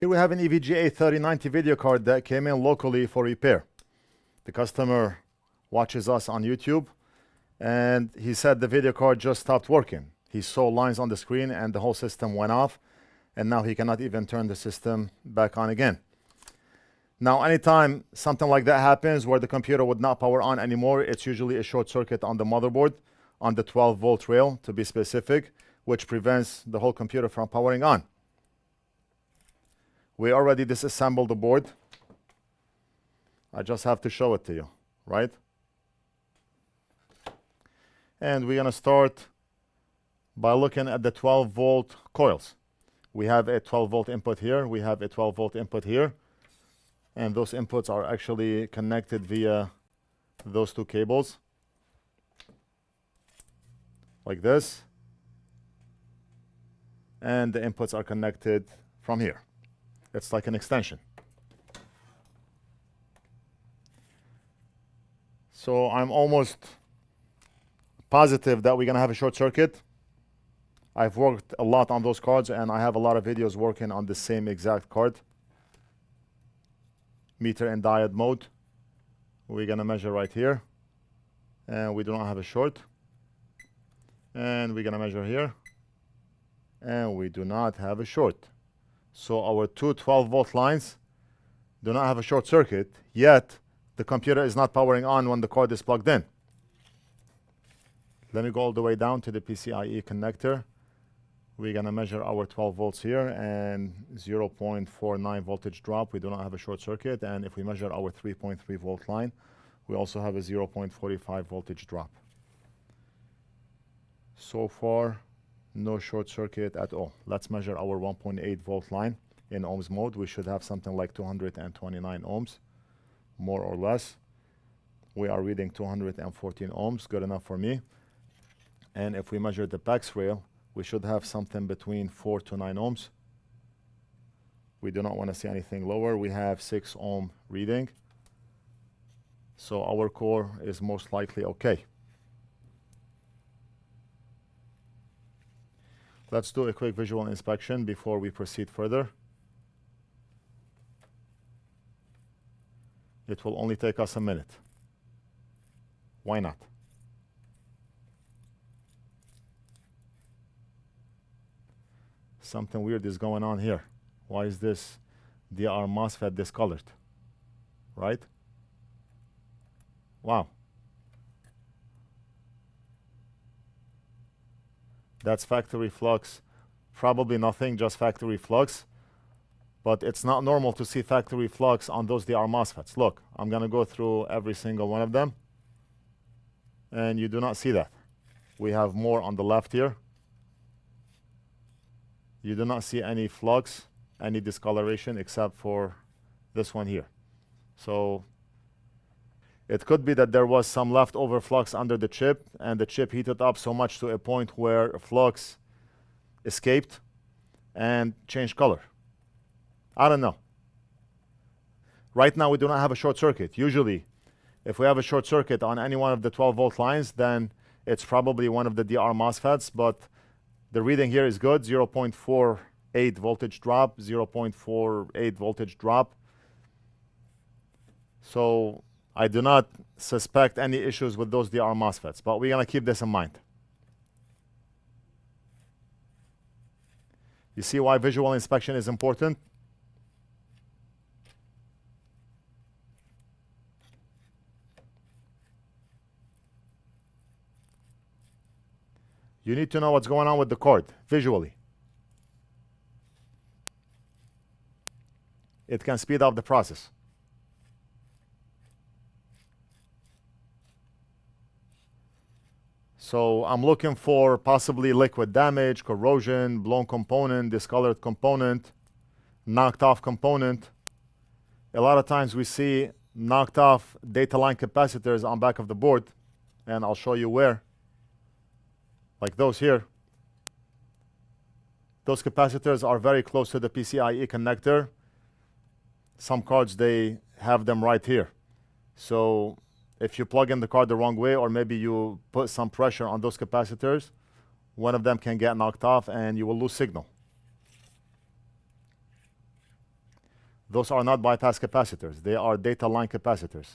Here we have an EVGA 3090 video card that came in locally for repair. The customer watches us on YouTube, and he said the video card just stopped working. He saw lines on the screen and the whole system went off, and now he cannot even turn the system back on again. Now, anytime something like that happens where the computer would not power on anymore, it's usually a short circuit on the motherboard, on the 12-volt rail to be specific, which prevents the whole computer from powering on. We already disassembled the board. I just have to show it to you, right? And we're gonna start by looking at the 12-volt coils. We have a 12-volt input here, we have a 12-volt input here, and those inputs are actually connected via those two cables, like this. And the inputs are connected from here. It's like an extension. So I'm almost positive that we're gonna have a short circuit. I've worked a lot on those cards, and I have a lot of videos working on the same exact card. Meter and diode mode. We're gonna measure right here, and we do not have a short. And we're gonna measure here, and we do not have a short. So our two 12-volt lines do not have a short circuit, yet the computer is not powering on when the card is plugged in. Let me go all the way down to the PCIe connector. We're gonna measure our 12 volts here, and 0.49 voltage drop. We do not have a short circuit. And if we measure our 3.3 volt line, we also have a 0.45 voltage drop. So far, no short circuit at all. Let's measure our 1.8 volt line in ohms mode. We should have something like 229 ohms, more or less. We are reading 214 ohms, good enough for me. And if we measure the PAX rail, we should have something between 4 to 9 ohms. We do not want to see anything lower. We have 6 ohm reading. So our core is most likely okay. Let's do a quick visual inspection before we proceed further. It will only take us a minute. Why not? Something weird is going on here. Why is this DR MOSFET discolored? Right? Wow. That's factory flux. Probably nothing, just factory flux. But it's not normal to see factory flux on those DR MOSFETs. Look, I'm gonna go through every single one of them, and you do not see that. We have more on the left here. You do not see any flux, any discoloration, except for this one here. So it could be that there was some leftover flux under the chip, and the chip heated up so much to a point where flux escaped and changed color. I don't know. Right now we do not have a short circuit. Usually, if we have a short circuit on any one of the 12-volt lines, then it's probably one of the DR MOSFETs, but the reading here is good, 0.48 voltage drop, 0.48 voltage drop. So I do not suspect any issues with those DR MOSFETs, but we're gonna keep this in mind. You see why visual inspection is important? You need to know what's going on with the card visually. It can speed up the process. So I'm looking for possibly liquid damage, corrosion, blown component, discolored component, knocked off component. A lot of times we see knocked off data line capacitors on back of the board, and I'll show you where. Like those here. Those capacitors are very close to the PCIe connector. Some cards, they have them right here. So if you plug in the card the wrong way, or maybe you put some pressure on those capacitors, one of them can get knocked off and you will lose signal. Those are not bypass capacitors. They are data line capacitors.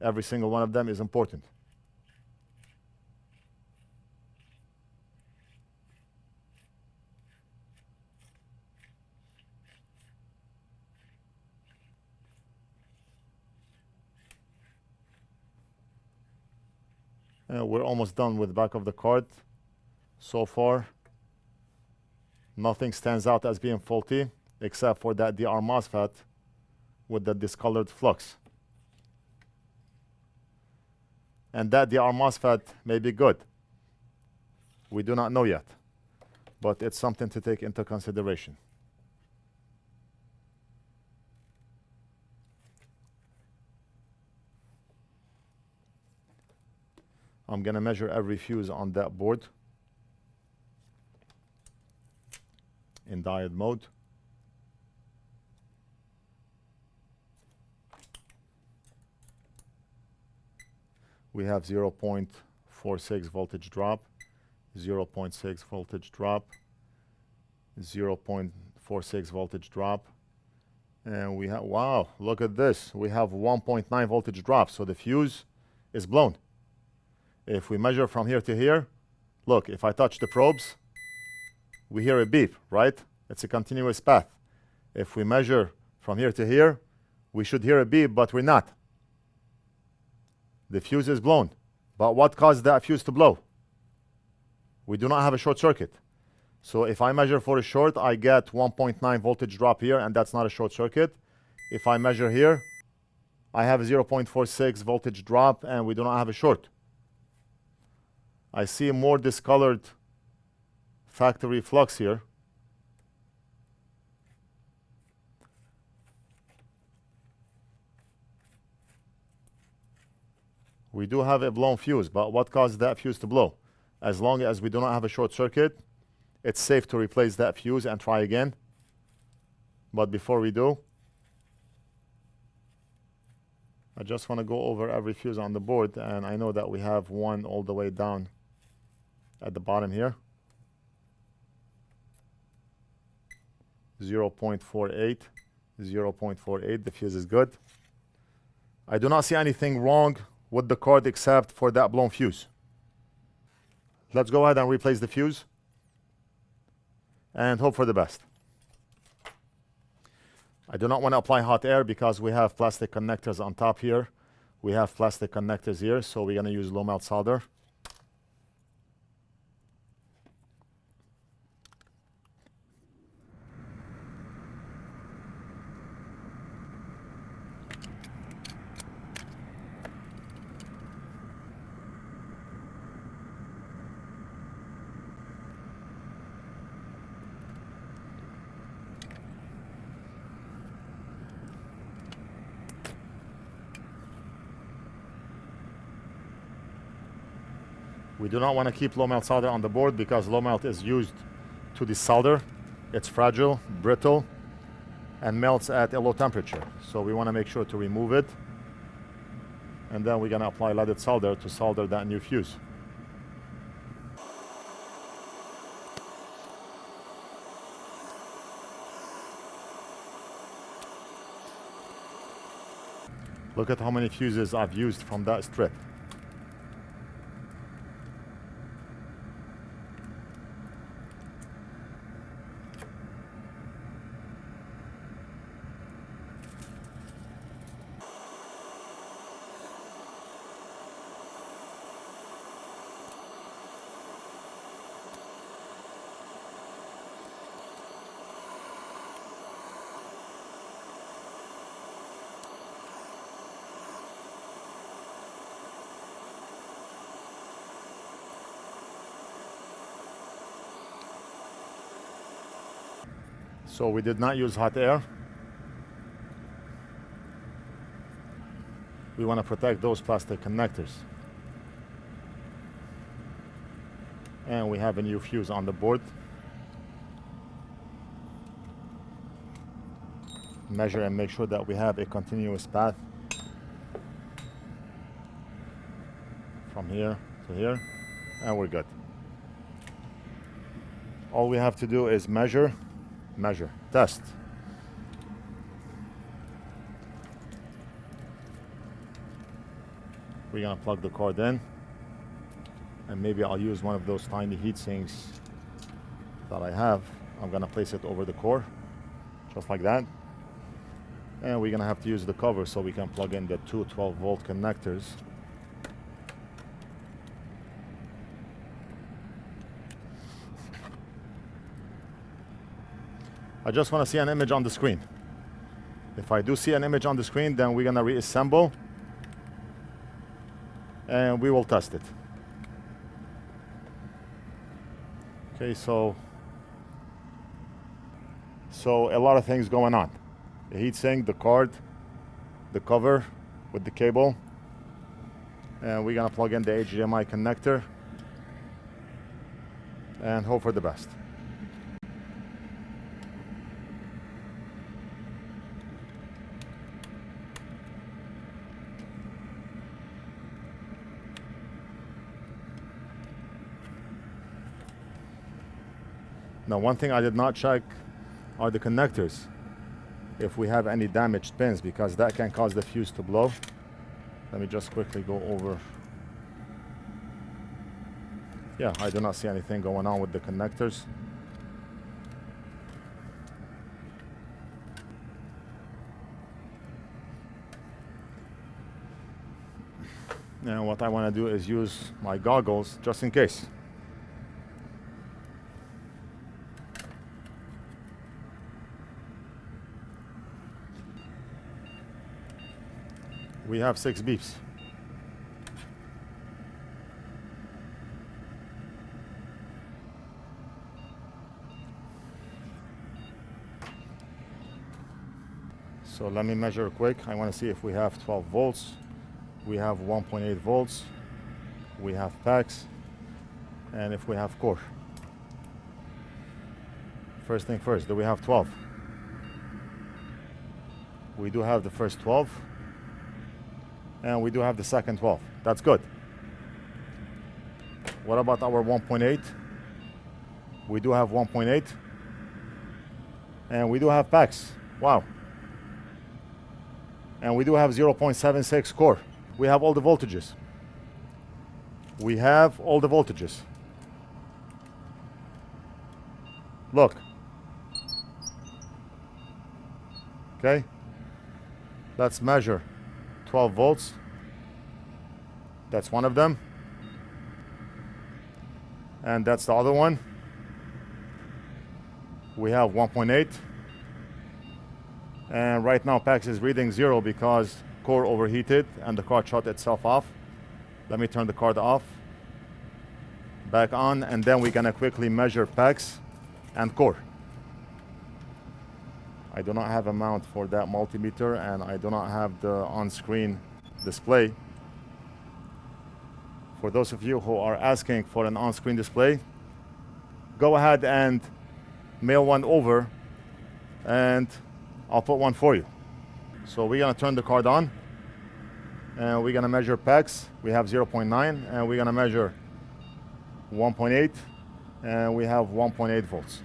Every single one of them is important. We're almost done with the back of the card. So far, nothing stands out as being faulty except for that DR MOSFET with the discolored flux. And that DR MOSFET may be good. We do not know yet, but it's something to take into consideration. I'm going to measure every fuse on that board in diode mode. We have 0.46 voltage drop, 0.6 voltage drop, 0.46 voltage drop, and we have, wow, look at this. We have 1.9 voltage drop, so the fuse is blown. If we measure from here to here, look, if I touch the probes, we hear a beep, right? It's a continuous path. If we measure from here to here, we should hear a beep, but we're not. The fuse is blown. But what caused that fuse to blow? We do not have a short circuit. So if I measure for a short, I get 1.9 voltage drop here, and that's not a short circuit. If I measure here, I have a 0.46 voltage drop, and we do not have a short. I see more discolored factory flux here. We do have a blown fuse, but what caused that fuse to blow? As long as we do not have a short circuit, it's safe to replace that fuse and try again. But before we do, I just want to go over every fuse on the board, and I know that we have one all the way down at the bottom here. 0.48, 0.48, the fuse is good. I do not see anything wrong with the card except for that blown fuse. Let's go ahead and replace the fuse and hope for the best. I do not want to apply hot air because we have plastic connectors on top here. We have plastic connectors here, so we're going to use low melt solder. We do not want to keep low melt solder on the board because low melt is used to desolder. It's fragile, brittle, and melts at a low temperature. So we want to make sure to remove it. And then we're going to apply leaded solder to solder that new fuse. Look at how many fuses I've used from that strip. So we did not use hot air. We want to protect those plastic connectors. And we have a new fuse on the board. Measure and make sure that we have a continuous path from here to here, and we're good. All we have to do is measure, test. We're gonna plug the card in, and maybe I'll use one of those tiny heat sinks that I have. I'm gonna place it over the core, just like that. And we're gonna have to use the cover so we can plug in the two 12-volt connectors. I just want to see an image on the screen. If I do see an image on the screen, then we're gonna reassemble and we will test it. Okay, so a lot of things going on. The heatsink, the card, the cover with the cable, and we're gonna plug in the HDMI connector and hope for the best. Now, one thing I did not check are the connectors, if we have any damaged pins, because that can cause the fuse to blow. Let me just quickly go over. Yeah, I do not see anything going on with the connectors. And what I want to do is use my goggles just in case. We have 6 beeps. So let me measure quick. I want to see if we have 12 volts. We have 1.8 volts. We have packs. And if we have core. First thing first, do we have 12? We do have the first 12. And we do have the second 12. That's good. What about our 1.8? We do have 1.8. And we do have packs. Wow. And we do have 0.76 core. We have all the voltages. We have all the voltages. Look. Okay. Let's measure 12 volts. That's one of them. And that's the other one. We have 1.8. And right now PAX is reading 0 because core overheated and the card shut itself off. Let me turn the card off. Back on, and then we're gonna quickly measure PAX and core. I do not have a mount for that multimeter, and I do not have the on-screen display. For those of you who are asking for an on-screen display, go ahead and mail one over and I'll put one for you. So we're gonna turn the card on and we're gonna measure PAX. We have 0.9 and we're gonna measure 1.8 and we have 1.8 volts.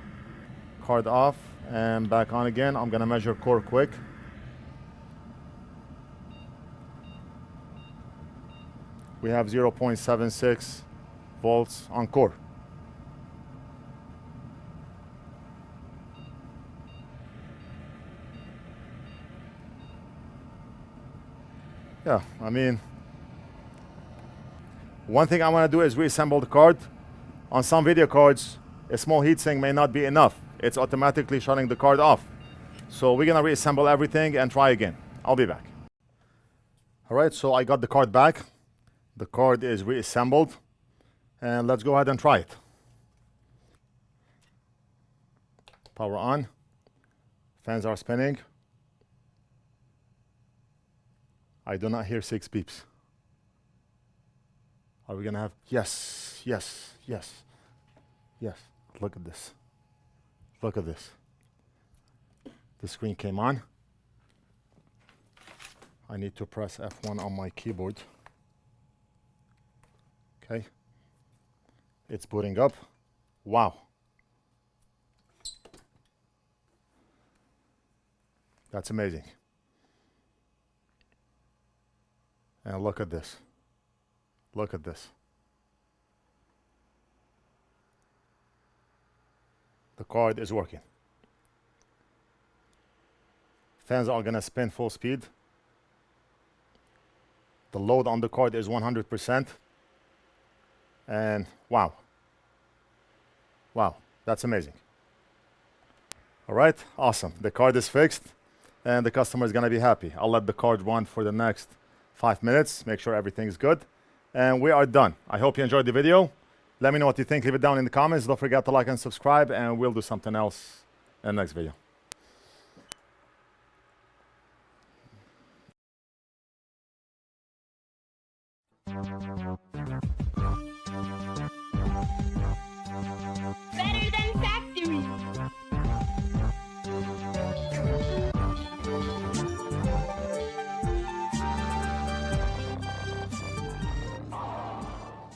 Card off and back on again. I'm gonna measure core quick. We have 0.76 volts on core. Yeah, I mean, one thing I want to do is reassemble the card. On some video cards, a small heatsink may not be enough. It's automatically shutting the card off. So we're gonna reassemble everything and try again. I'll be back. All right, so I got the card back. The card is reassembled. And let's go ahead and try it. Power on. Fans are spinning. I do not hear 6 beeps. Are we gonna have? Yes, yes, yes, yes. Look at this. Look at this. The screen came on. I need to press F1 on my keyboard. Okay. It's booting up. Wow. That's amazing. And look at this. Look at this. The card is working. Fans are gonna spin full speed. The load on the card is 100%. And wow. Wow, that's amazing. All right, awesome. The card is fixed and the customer is gonna be happy. I'll let the card run for the next 5 minutes, make sure everything is good. And we are done. I hope you enjoyed the video. Let me know what you think. Leave it down in the comments. Don't forget to like and subscribe, and we'll do something else in the next video.